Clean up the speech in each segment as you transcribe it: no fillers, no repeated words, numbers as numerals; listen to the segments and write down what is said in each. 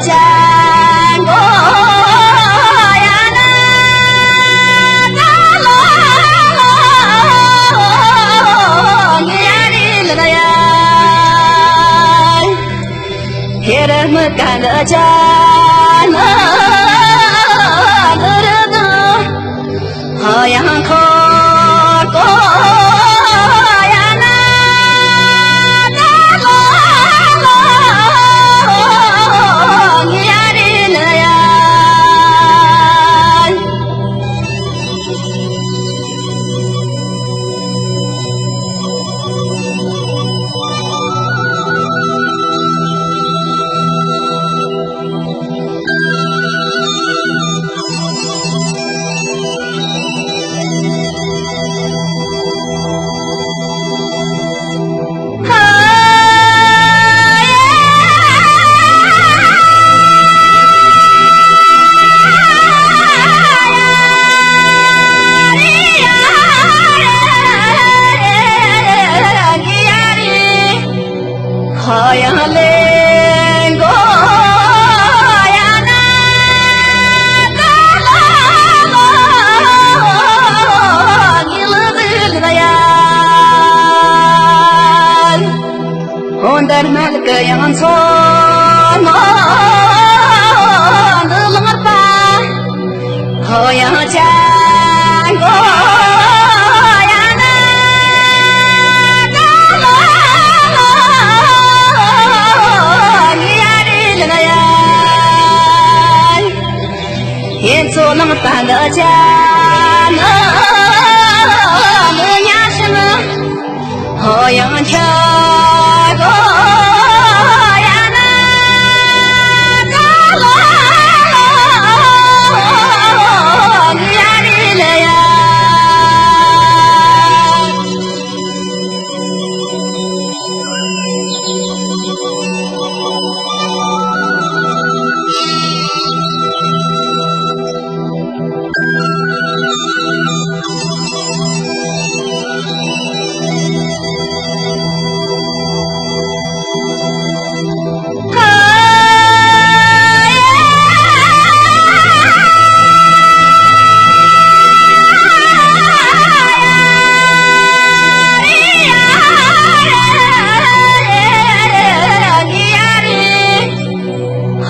家我呀那大你呀的了呀，别人们干的家那好样可过呀那大你呀的了呀，好样嘞我呀那你了的呀，我的那个样错嘛的了吧，好样家我。天做那么大的家，那娘什么好样跳个呀那你呀的了呀。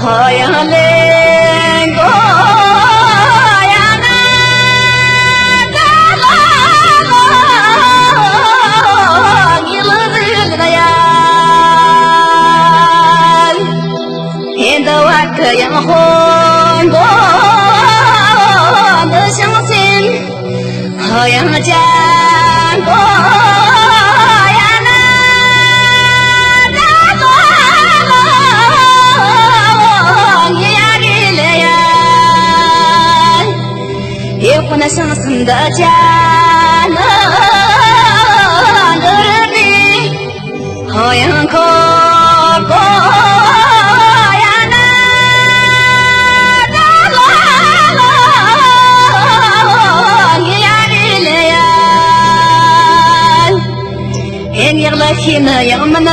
好样嘞我呀那你了的呀，天都啊这样红我的相信好样家我也不能相信的家那的人好样可过呀那你呀的了呀，给你了天那样么呢